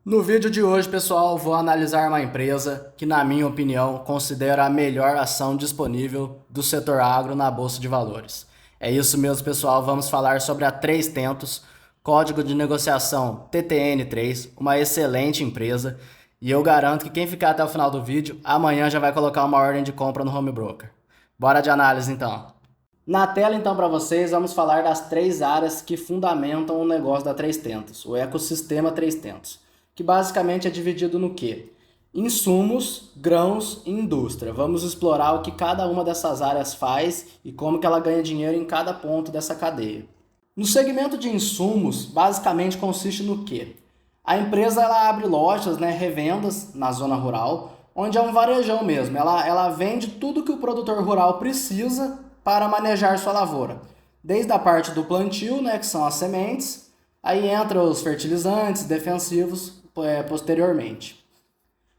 No vídeo de hoje, pessoal, vou analisar uma empresa que, na minha opinião, considero a melhor ação disponível do setor agro na Bolsa de Valores. É isso mesmo, pessoal, vamos falar sobre a 3tentos, código de negociação TTN3, uma excelente empresa, e eu garanto que quem ficar até o final do vídeo, amanhã já vai colocar uma ordem de compra no home broker. Bora de análise então. Na tela, então, para vocês, vamos falar das três áreas que fundamentam o negócio da 3tentos, o ecossistema 3tentos, que basicamente é dividido no quê? Insumos, grãos e indústria. Vamos explorar o que cada uma dessas áreas faz e como que ela ganha dinheiro em cada ponto dessa cadeia. No segmento de insumos, basicamente consiste no quê? A empresa ela abre lojas, revendas na zona rural, onde é um varejão mesmo. Ela vende tudo que o produtor rural precisa para manejar sua lavoura. Desde a parte do plantio, que são as sementes, aí entra os fertilizantes, defensivos, posteriormente.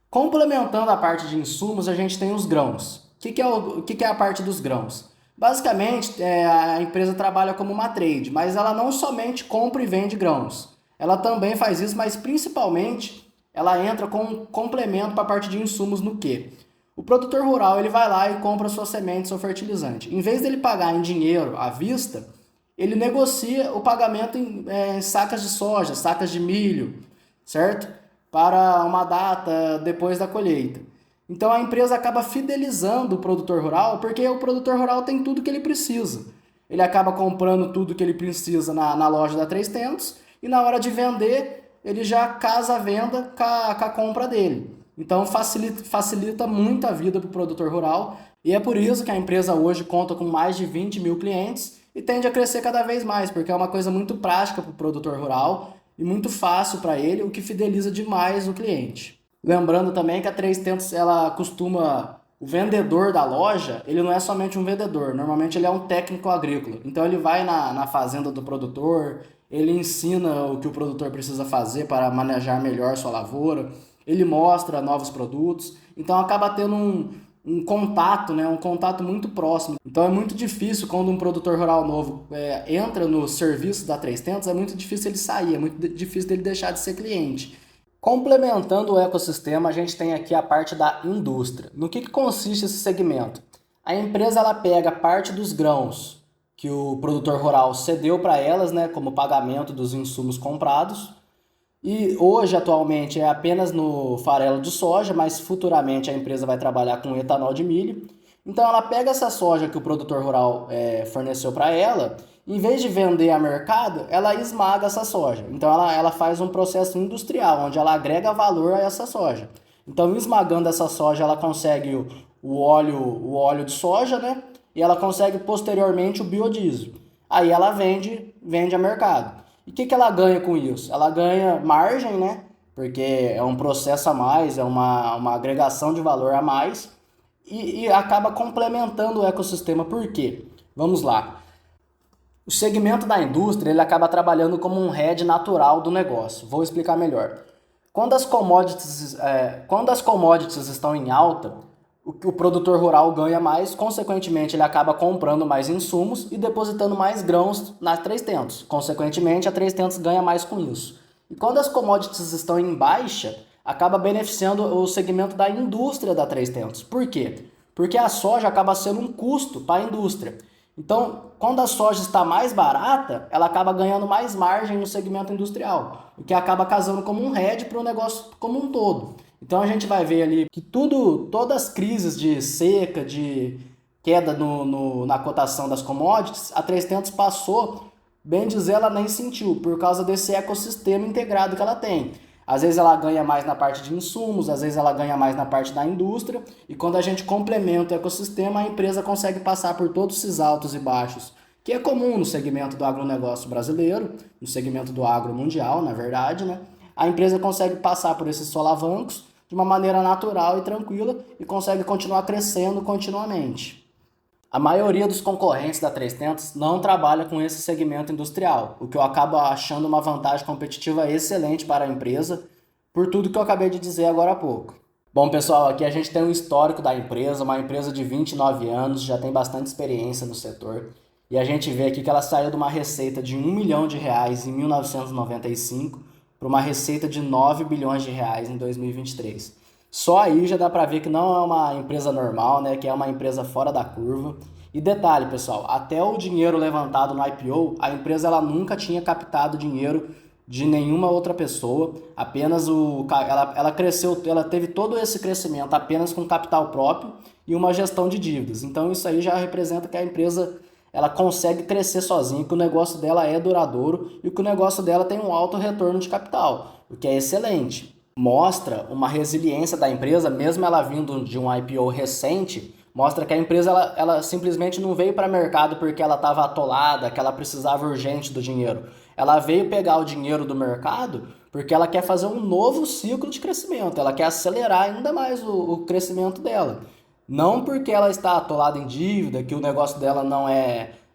Complementando a parte de insumos, a gente tem os grãos. O que é a parte dos grãos? Basicamente, a empresa trabalha como uma trade, mas ela não somente compra e vende grãos. Ela também faz isso, mas principalmente ela entra com um complemento para a parte de insumos no quê? O produtor rural ele vai lá e compra sua semente, seu fertilizante. Em vez dele pagar em dinheiro à vista, ele negocia o pagamento em sacas de soja, sacas de milho, certo? Para uma data depois da colheita. Então a empresa acaba fidelizando o produtor rural, porque o produtor rural tem tudo que ele precisa. Ele acaba comprando tudo que ele precisa na loja da 3tentos e na hora de vender, ele já casa a venda com a compra dele. Então facilita muito a vida para o produtor rural e é por isso que a empresa hoje conta com mais de 20 mil clientes e tende a crescer cada vez mais, porque é uma coisa muito prática para o produtor rural e muito fácil para ele, o que fideliza demais o cliente. Lembrando também que a 3tentos, ela costuma... O vendedor da loja, ele não é somente um vendedor, normalmente ele é um técnico agrícola. Então ele vai na fazenda do produtor, ele ensina o que o produtor precisa fazer para manejar melhor sua lavoura, ele mostra novos produtos, então acaba tendo um contato, um contato muito próximo. Então é muito difícil quando um produtor rural novo entra no serviço da 3tentos, é muito difícil ele sair, é muito difícil ele deixar de ser cliente. Complementando o ecossistema, a gente tem aqui a parte da indústria. No que consiste esse segmento? A empresa ela pega parte dos grãos que o produtor rural cedeu para elas, como pagamento dos insumos comprados, e hoje, atualmente, é apenas no farelo de soja, mas futuramente a empresa vai trabalhar com etanol de milho. Então ela pega essa soja que o produtor rural forneceu para ela, em vez de vender a mercado, ela esmaga essa soja. Então ela faz um processo industrial, onde ela agrega valor a essa soja. Então esmagando essa soja, ela consegue o óleo de soja, e ela consegue posteriormente o biodiesel. Aí ela vende a mercado. E o que ela ganha com isso? Ela ganha margem, porque é um processo a mais, é uma agregação de valor a mais e acaba complementando o ecossistema. Por quê? Vamos lá. O segmento da indústria ele acaba trabalhando como um head natural do negócio. Vou explicar melhor. Quando as commodities estão em alta, o produtor rural ganha mais, consequentemente ele acaba comprando mais insumos e depositando mais grãos na 3tentos. Consequentemente, a 3tentos ganha mais com isso. E quando as commodities estão em baixa, acaba beneficiando o segmento da indústria da 3tentos. Por quê? Porque a soja acaba sendo um custo para a indústria. Então, quando a soja está mais barata, ela acaba ganhando mais margem no segmento industrial, o que acaba casando como um hedge para o negócio como um todo. Então a gente vai ver ali que todas as crises de seca, de queda na cotação das commodities, a 3tentos passou, bem dizer, ela nem sentiu, por causa desse ecossistema integrado que ela tem. Às vezes ela ganha mais na parte de insumos, às vezes ela ganha mais na parte da indústria, e quando a gente complementa o ecossistema, a empresa consegue passar por todos esses altos e baixos, que é comum no segmento do agronegócio brasileiro, no segmento do agro mundial, na verdade, A empresa consegue passar por esses solavancos de uma maneira natural e tranquila e consegue continuar crescendo continuamente. A maioria dos concorrentes da 3tentos não trabalha com esse segmento industrial, o que eu acabo achando uma vantagem competitiva excelente para a empresa, por tudo que eu acabei de dizer agora há pouco. Bom, pessoal, aqui a gente tem um histórico da empresa, uma empresa de 29 anos, já tem bastante experiência no setor, e a gente vê aqui que ela saiu de uma receita de R$ 1 milhão em 1995 para uma receita de 9 bilhões de reais em 2023. Só aí já dá para ver que não é uma empresa normal, né? Que é uma empresa fora da curva. E detalhe, pessoal, até o dinheiro levantado no IPO, a empresa ela nunca tinha captado dinheiro de nenhuma outra pessoa, apenas ela cresceu, ela teve todo esse crescimento apenas com capital próprio e uma gestão de dívidas. Então isso aí já representa que a empresa ela consegue crescer sozinha, que o negócio dela é duradouro e que o negócio dela tem um alto retorno de capital, o que é excelente. Mostra uma resiliência da empresa, mesmo ela vindo de um IPO recente, mostra que a empresa ela simplesmente não veio para o mercado porque ela estava atolada, que ela precisava urgente do dinheiro. Ela veio pegar o dinheiro do mercado porque ela quer fazer um novo ciclo de crescimento, ela quer acelerar ainda mais o crescimento dela. Não porque ela está atolada em dívida, que o negócio dela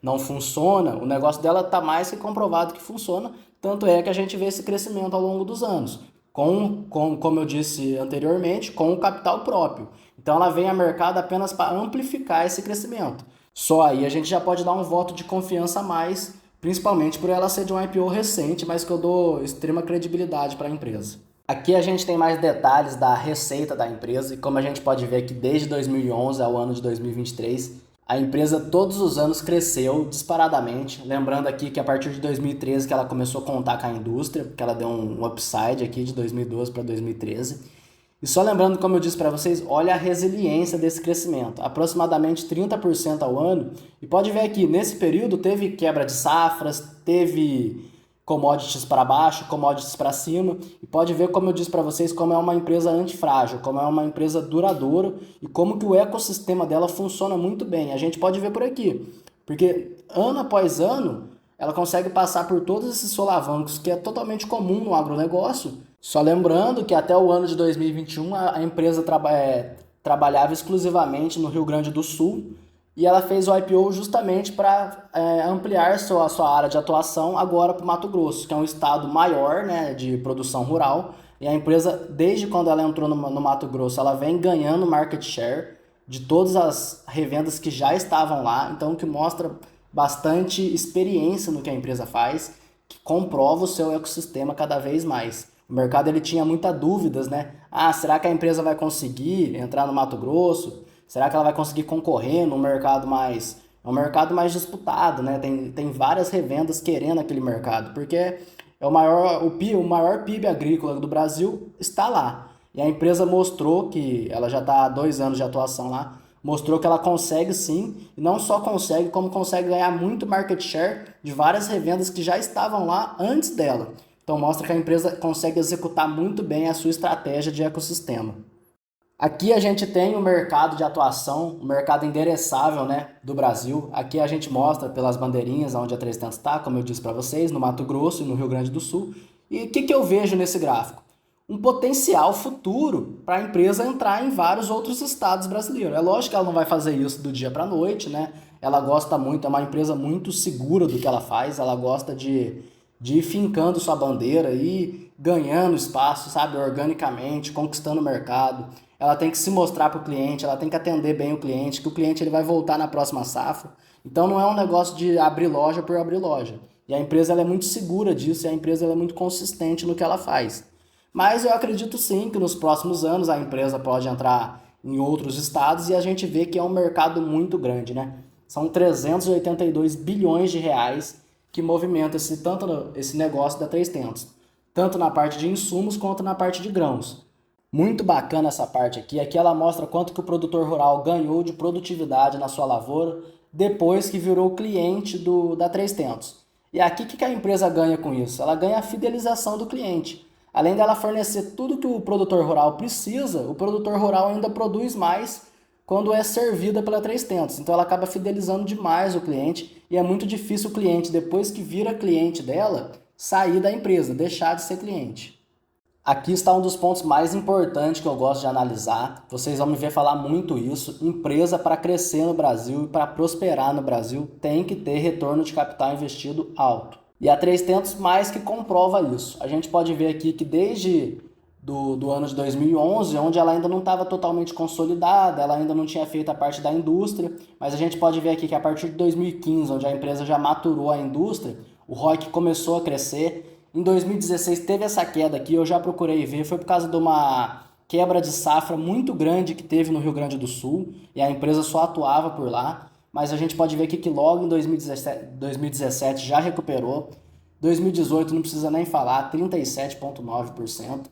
não funciona, o negócio dela está mais que comprovado que funciona, tanto é que a gente vê esse crescimento ao longo dos anos, como eu disse anteriormente, com o capital próprio. Então ela vem ao mercado apenas para amplificar esse crescimento. Só aí a gente já pode dar um voto de confiança a mais, principalmente por ela ser de um IPO recente, mas que eu dou extrema credibilidade para a empresa. Aqui a gente tem mais detalhes da receita da empresa e como a gente pode ver que desde 2011 ao ano de 2023, a empresa todos os anos cresceu disparadamente. Lembrando aqui que a partir de 2013 que ela começou a contar com a indústria, que ela deu um upside aqui de 2012 para 2013. E só lembrando, como eu disse para vocês, olha a resiliência desse crescimento, aproximadamente 30% ao ano. E pode ver aqui, nesse período teve quebra de safras, teve commodities para baixo, commodities para cima, e pode ver, como eu disse para vocês, como é uma empresa antifrágil, como é uma empresa duradoura e como que o ecossistema dela funciona muito bem. A gente pode ver por aqui, porque ano após ano ela consegue passar por todos esses solavancos que é totalmente comum no agronegócio. Só lembrando que até o ano de 2021 a empresa trabalhava exclusivamente no Rio Grande do Sul, e ela fez o IPO justamente para ampliar a sua área de atuação agora para o Mato Grosso, que é um estado maior, né, de produção rural. E a empresa, desde quando ela entrou no Mato Grosso, ela vem ganhando market share de todas as revendas que já estavam lá, então o que mostra bastante experiência no que a empresa faz, que comprova o seu ecossistema cada vez mais. O mercado ele tinha muitas dúvidas, né? Ah, será que a empresa vai conseguir entrar no Mato Grosso? Será que ela vai conseguir concorrer num mercado um mercado mais disputado, né? Tem várias revendas querendo aquele mercado, porque é o maior PIB agrícola do Brasil está lá. E a empresa mostrou que ela já está há 2 anos de atuação lá, mostrou que ela consegue sim, e não só consegue, como consegue ganhar muito market share de várias revendas que já estavam lá antes dela. Então mostra que a empresa consegue executar muito bem a sua estratégia de ecossistema. Aqui a gente tem o mercado de atuação, o mercado endereçável, né, do Brasil. Aqui a gente mostra pelas bandeirinhas onde a 3tentos está, como eu disse para vocês, no Mato Grosso e no Rio Grande do Sul. E o que eu vejo nesse gráfico? Um potencial futuro para a empresa entrar em vários outros estados brasileiros. É lógico que ela não vai fazer isso do dia para a noite, né? Ela gosta muito, é uma empresa muito segura do que ela faz, ela gosta de ir fincando sua bandeira e ganhando espaço, sabe, organicamente, conquistando o mercado. Ela tem que se mostrar para o cliente, ela tem que atender bem o cliente, que o cliente ele vai voltar na próxima safra. Então não é um negócio de abrir loja por abrir loja. E a empresa ela é muito segura disso e a empresa ela é muito consistente no que ela faz. Mas eu acredito sim que nos próximos anos a empresa pode entrar em outros estados e a gente vê que é um mercado muito grande, né? São 382 bilhões de reais que movimenta esse negócio da 3tentos, tanto na parte de insumos quanto na parte de grãos. Muito bacana essa parte aqui. Aqui ela mostra quanto que o produtor rural ganhou de produtividade na sua lavoura depois que virou cliente da 3tentos. E aqui o que a empresa ganha com isso? Ela ganha a fidelização do cliente. Além dela fornecer tudo que o produtor rural precisa, o produtor rural ainda produz mais quando é servida pela 3tentos. Então ela acaba fidelizando demais o cliente e é muito difícil o cliente, depois que vira cliente dela, sair da empresa, deixar de ser cliente. Aqui está um dos pontos mais importantes que eu gosto de analisar. Vocês vão me ver falar muito isso. Empresa para crescer no Brasil e para prosperar no Brasil tem que ter retorno de capital investido alto. E a 3tentos mais que comprova isso. A gente pode ver aqui que desde do ano de 2011, onde ela ainda não estava totalmente consolidada, ela ainda não tinha feito a parte da indústria, mas a gente pode ver aqui que a partir de 2015, onde a empresa já maturou a indústria, o ROIC começou a crescer. Em 2016 teve essa queda aqui, eu já procurei ver, foi por causa de uma quebra de safra muito grande que teve no Rio Grande do Sul e a empresa só atuava por lá. Mas a gente pode ver aqui que logo em 2017 já recuperou. 2018 não precisa nem falar, 37,9%.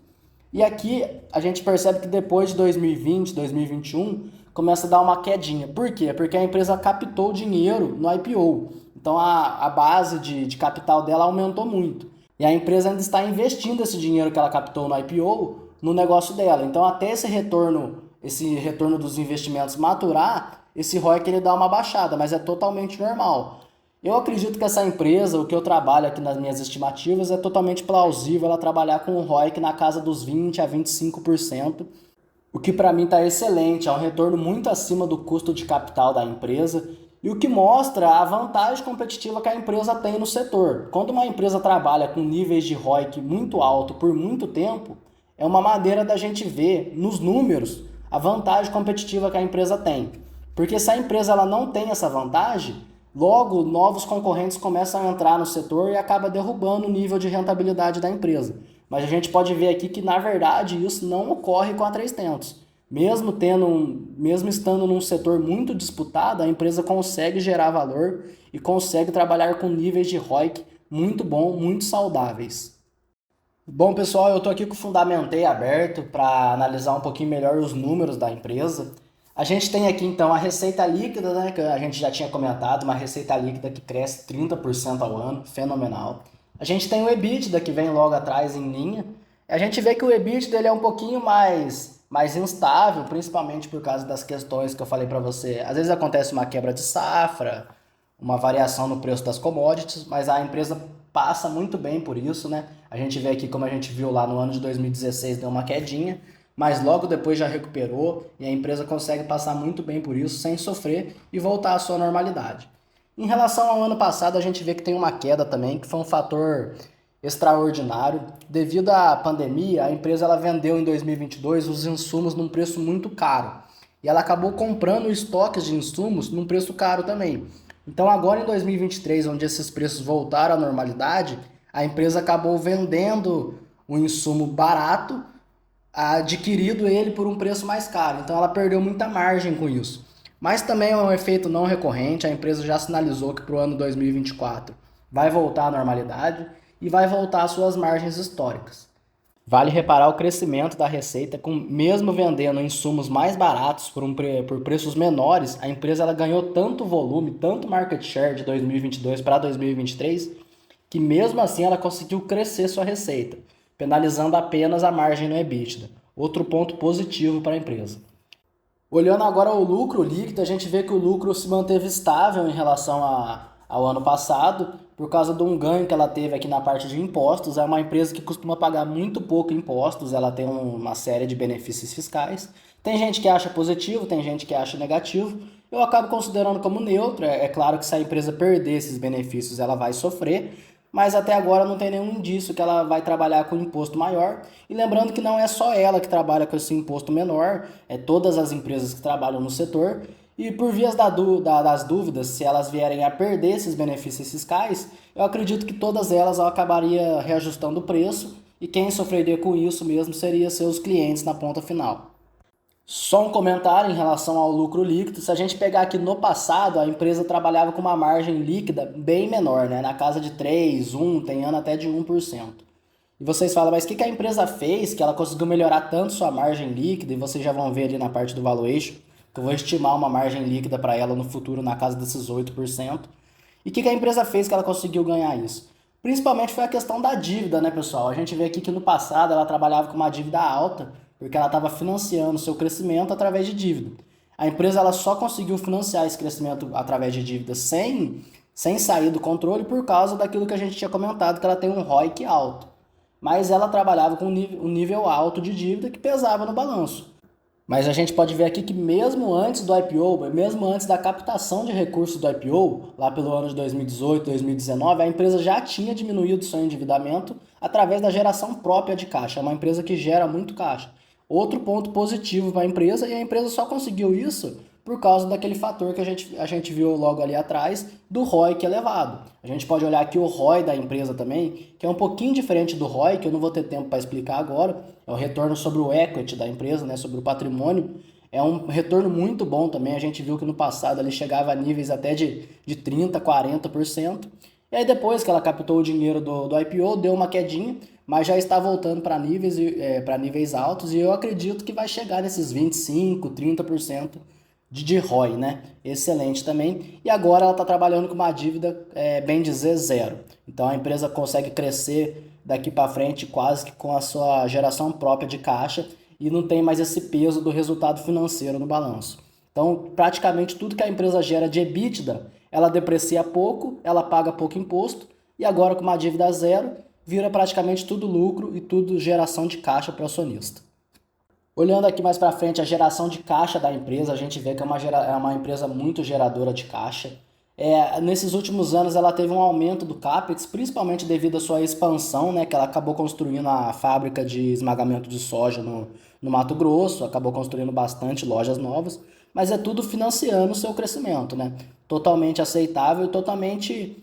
E aqui a gente percebe que depois de 2020, 2021, começa a dar uma quedinha. Por quê? Porque a empresa captou dinheiro no IPO. Então a base de capital dela aumentou muito. E a empresa ainda está investindo esse dinheiro que ela captou no IPO no negócio dela. Então até esse retorno dos investimentos maturar, esse ROIC ele dá uma baixada, mas é totalmente normal. Eu acredito que essa empresa, o que eu trabalho aqui nas minhas estimativas, é totalmente plausível ela trabalhar com um ROIC na casa dos 20 a 25%, o que para mim está excelente, é um retorno muito acima do custo de capital da empresa e o que mostra a vantagem competitiva que a empresa tem no setor. Quando uma empresa trabalha com níveis de ROIC muito alto por muito tempo, é uma maneira da gente ver nos números a vantagem competitiva que a empresa tem. Porque se a empresa ela não tem essa vantagem, logo novos concorrentes começam a entrar no setor e acaba derrubando o nível de rentabilidade da empresa. Mas a gente pode ver aqui que na verdade isso não ocorre com a 3tentos. Mesmo estando num setor muito disputado, a empresa consegue gerar valor e consegue trabalhar com níveis de ROIC muito bom, muito saudáveis. Bom, pessoal, eu estou aqui com o Fundamentei aberto para analisar um pouquinho melhor os números da empresa. A gente tem aqui então a receita líquida, né, que a gente já tinha comentado, uma receita líquida que cresce 30% ao ano, fenomenal. A gente tem o EBITDA que vem logo atrás em linha. A gente vê que o EBITDA ele é um pouquinho mais instável, principalmente por causa das questões que eu falei para você. Às vezes acontece uma quebra de safra, uma variação no preço das commodities, mas a empresa passa muito bem por isso, né? A gente vê aqui, como a gente viu lá no ano de 2016, deu uma quedinha, mas logo depois já recuperou e a empresa consegue passar muito bem por isso sem sofrer e voltar à sua normalidade. Em relação ao ano passado, a gente vê que tem uma queda também, que foi um fator extraordinário. Devido à pandemia, a empresa ela vendeu em 2022 os insumos num preço muito caro. E ela acabou comprando estoques de insumos num preço caro também. Então agora em 2023, onde esses preços voltaram à normalidade, a empresa acabou vendendo o insumo barato, adquirido ele por um preço mais caro. Então ela perdeu muita margem com isso. Mas também é um efeito não recorrente, a empresa já sinalizou que para o ano 2024 vai voltar à normalidade e vai voltar às suas margens históricas. Vale reparar o crescimento da receita, mesmo vendendo insumos mais baratos por preços menores, a empresa ela ganhou tanto volume, tanto market share de 2022 para 2023, que mesmo assim ela conseguiu crescer sua receita, penalizando apenas a margem no EBITDA. Outro ponto positivo para a empresa. Olhando agora o lucro líquido, a gente vê que o lucro se manteve estável em relação ao ano passado, por causa de um ganho que ela teve aqui na parte de impostos. É uma empresa que costuma pagar muito pouco impostos, ela tem uma série de benefícios fiscais. Tem gente que acha positivo, tem gente que acha negativo. Eu acabo considerando como neutro. É claro que se a empresa perder esses benefícios, ela vai sofrer, mas até agora não tem nenhum indício que ela vai trabalhar com imposto maior. E lembrando que não é só ela que trabalha com esse imposto menor, é todas as empresas que trabalham no setor. E por vias das dúvidas, se elas vierem a perder esses benefícios fiscais, eu acredito que todas elas acabaria reajustando o preço e quem sofreria com isso mesmo seria seus clientes na ponta final. Só um comentário em relação ao lucro líquido. Se a gente pegar aqui no passado, a empresa trabalhava com uma margem líquida bem menor, né? Na casa de 3, 1, tem ano até de 1%. E vocês falam, mas o que a empresa fez que ela conseguiu melhorar tanto sua margem líquida? E vocês já vão ver ali na parte do valuation, que eu vou estimar uma margem líquida para ela no futuro na casa desses 8%. E o que a empresa fez que ela conseguiu ganhar isso? Principalmente foi a questão da dívida, né, pessoal? A gente vê aqui que no passado ela trabalhava com uma dívida alta, porque ela estava financiando seu crescimento através de dívida. A empresa ela só conseguiu financiar esse crescimento através de dívida sem sair do controle por causa daquilo que a gente tinha comentado, que ela tem um ROIC alto. Mas ela trabalhava com um nível alto de dívida que pesava no balanço. Mas a gente pode ver aqui que mesmo antes do IPO, mesmo antes da captação de recursos do IPO, lá pelo ano de 2018, 2019, a empresa já tinha diminuído seu endividamento através da geração própria de caixa. É uma empresa que gera muito caixa. Outro ponto positivo para a empresa, e a empresa só conseguiu isso por causa daquele fator que a gente viu logo ali atrás, do ROIC elevado. A gente pode olhar aqui o ROI da empresa também, que é um pouquinho diferente do ROI, que eu não vou ter tempo para explicar agora, é o retorno sobre o equity da empresa, né, sobre o patrimônio. É um retorno muito bom também, a gente viu que no passado ele chegava a níveis até de 30%, 40%. E aí depois que ela captou o dinheiro do IPO, deu uma quedinha, mas já está voltando para níveis altos, e eu acredito que vai chegar nesses 25%, 30% de ROI, né? Excelente também. E agora ela está trabalhando com uma dívida, bem dizer, zero. Então a empresa consegue crescer daqui para frente quase que com a sua geração própria de caixa e não tem mais esse peso do resultado financeiro no balanço. Então, praticamente tudo que a empresa gera de EBITDA, ela deprecia pouco, ela paga pouco imposto, e agora com uma dívida zero, vira praticamente tudo lucro e tudo geração de caixa para o acionista. Olhando aqui mais para frente a geração de caixa da empresa, a gente vê que é uma empresa muito geradora de caixa. Nesses últimos anos ela teve um aumento do CAPEX, principalmente devido à sua expansão, né, que ela acabou construindo a fábrica de esmagamento de soja no Mato Grosso, acabou construindo bastante lojas novas, mas é tudo financiando o seu crescimento, né? Totalmente aceitável e totalmente...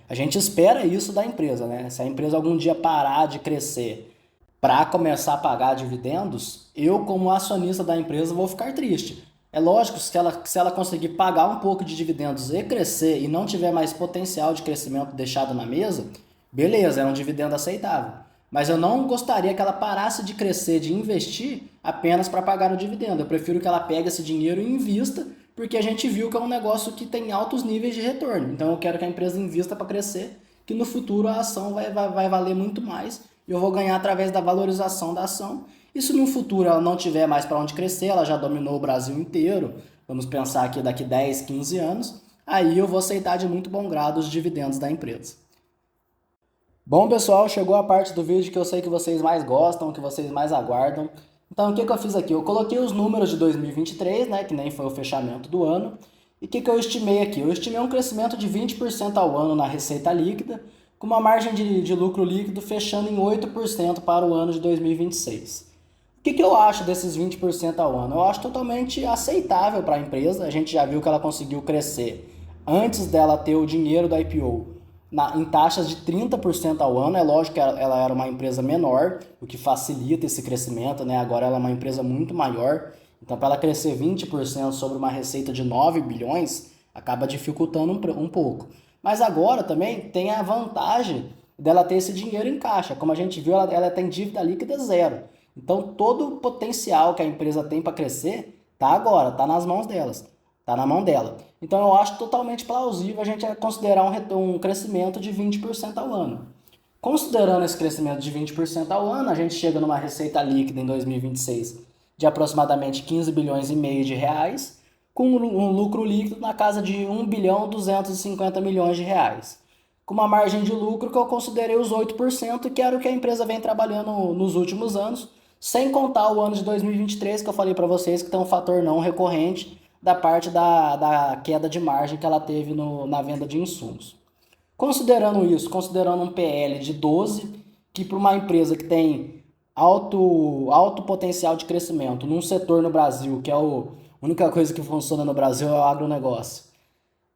a gente espera isso da empresa, né? Se a empresa algum dia parar de crescer para começar a pagar dividendos, eu como acionista da empresa vou ficar triste. É lógico, se ela conseguir pagar um pouco de dividendos e crescer e não tiver mais potencial de crescimento deixado na mesa, beleza, é um dividendo aceitável. Mas eu não gostaria que ela parasse de crescer, de investir apenas para pagar o dividendo. Eu prefiro que ela pegue esse dinheiro e invista, porque a gente viu que é um negócio que tem altos níveis de retorno. Então eu quero que a empresa invista para crescer, que no futuro a ação vai valer muito mais e eu vou ganhar através da valorização da ação. E se no futuro ela não tiver mais para onde crescer, ela já dominou o Brasil inteiro, vamos pensar aqui daqui 10, 15 anos, aí eu vou aceitar de muito bom grado os dividendos da empresa. Bom, pessoal, chegou a parte do vídeo que eu sei que vocês mais gostam, que vocês mais aguardam. Então, o que eu fiz aqui? Eu coloquei os números de 2023, né, que nem foi o fechamento do ano. E o que eu estimei aqui? Eu estimei um crescimento de 20% ao ano na receita líquida, com uma margem de lucro líquido fechando em 8% para o ano de 2026. O que eu acho desses 20% ao ano? Eu acho totalmente aceitável para a empresa. A gente já viu que ela conseguiu crescer antes dela ter o dinheiro do IPO em taxas de 30% ao ano. É lógico que ela era uma empresa menor, o que facilita esse crescimento, né? Agora ela é uma empresa muito maior. Então, para ela crescer 20% sobre uma receita de 9 bilhões, acaba dificultando um pouco. Mas agora também tem a vantagem dela ter esse dinheiro em caixa. Como a gente viu, ela tem dívida líquida zero. Então, todo o potencial que a empresa tem para crescer está agora, está nas mãos delas, está na mão dela. Então, eu acho totalmente plausível a gente considerar um crescimento de 20% ao ano. Considerando esse crescimento de 20% ao ano, a gente chega numa receita líquida em 2026 de aproximadamente 15 bilhões e meio de reais, com um lucro líquido na casa de 1 bilhão 250 milhões de reais. Com uma margem de lucro que eu considerei os 8%, que era o que a empresa vem trabalhando nos últimos anos, sem contar o ano de 2023, que eu falei para vocês que tem um fator não recorrente da parte da queda de margem que ela teve na venda de insumos. Considerando isso, considerando um PL de 12, que para uma empresa que tem alto potencial de crescimento num setor no Brasil, que é a única coisa que funciona no Brasil é o agronegócio,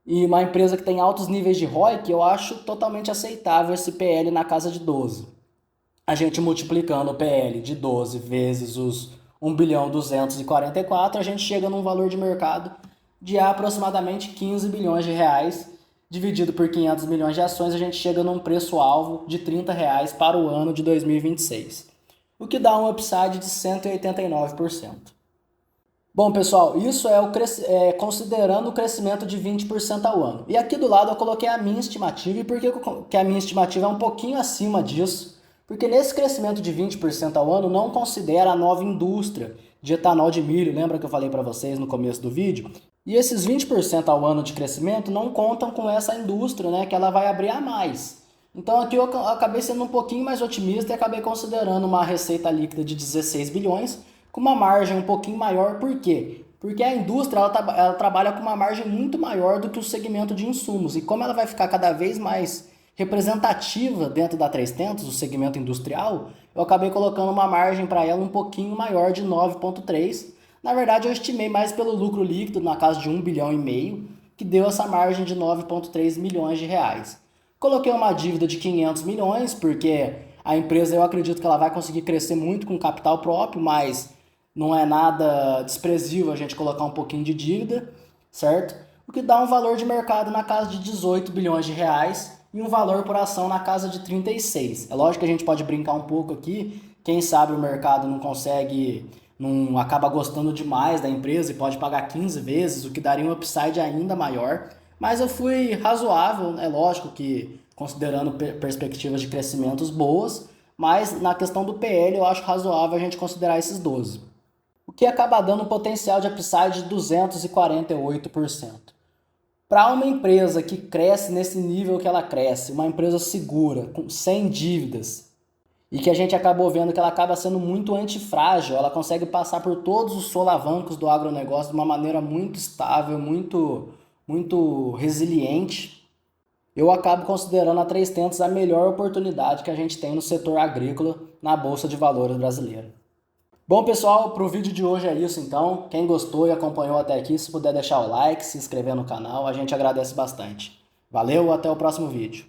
e uma empresa que tem altos níveis de ROIC, eu acho totalmente aceitável esse PL na casa de 12. A gente multiplicando o PL de 12 vezes os 1 bilhão 244, a gente chega num valor de mercado de aproximadamente 15 bilhões de reais, dividido por 500 milhões de ações, a gente chega num preço-alvo de R$30 para o ano de 2026, o que dá um upside de 189%. Bom, pessoal, isso considerando o crescimento de 20% ao ano. E aqui do lado eu coloquei a minha estimativa, e por que a minha estimativa é um pouquinho acima disso? Porque nesse crescimento de 20% ao ano não considera a nova indústria de etanol de milho, lembra que eu falei para vocês no começo do vídeo? E esses 20% ao ano de crescimento não contam com essa indústria, né, que ela vai abrir a mais. Então aqui eu acabei sendo um pouquinho mais otimista e acabei considerando uma receita líquida de 16 bilhões, com uma margem um pouquinho maior. Por quê? Porque a indústria ela trabalha com uma margem muito maior do que o segmento de insumos. E como ela vai ficar cada vez mais representativa dentro da 3tentos, o segmento industrial, eu acabei colocando uma margem para ela um pouquinho maior de 9,3, Na verdade, eu estimei mais pelo lucro líquido na casa de 1,5 bilhão, que deu essa margem de 9,3 milhões de reais. Coloquei uma dívida de 500 milhões, porque a empresa eu acredito que ela vai conseguir crescer muito com capital próprio, mas não é nada desprezível a gente colocar um pouquinho de dívida, certo? O que dá um valor de mercado na casa de 18 bilhões de reais e um valor por ação na casa de 36. É lógico que a gente pode brincar um pouco aqui, quem sabe o mercado não consegue, não acaba gostando demais da empresa e pode pagar 15 vezes, o que daria um upside ainda maior. Mas eu fui razoável, é lógico que considerando perspectivas de crescimentos boas, mas na questão do PL eu acho razoável a gente considerar esses 12. O que acaba dando um potencial de upside de 248%. Para uma empresa que cresce nesse nível que ela cresce, uma empresa segura, sem dívidas, e que a gente acabou vendo que ela acaba sendo muito antifrágil, ela consegue passar por todos os solavancos do agronegócio de uma maneira muito estável, muito resiliente. Eu acabo considerando a 3tentos a melhor oportunidade que a gente tem no setor agrícola na Bolsa de Valores brasileira. Bom, pessoal, para o vídeo de hoje é isso então. Quem gostou e acompanhou até aqui, se puder deixar o like, se inscrever no canal, a gente agradece bastante. Valeu, até o próximo vídeo.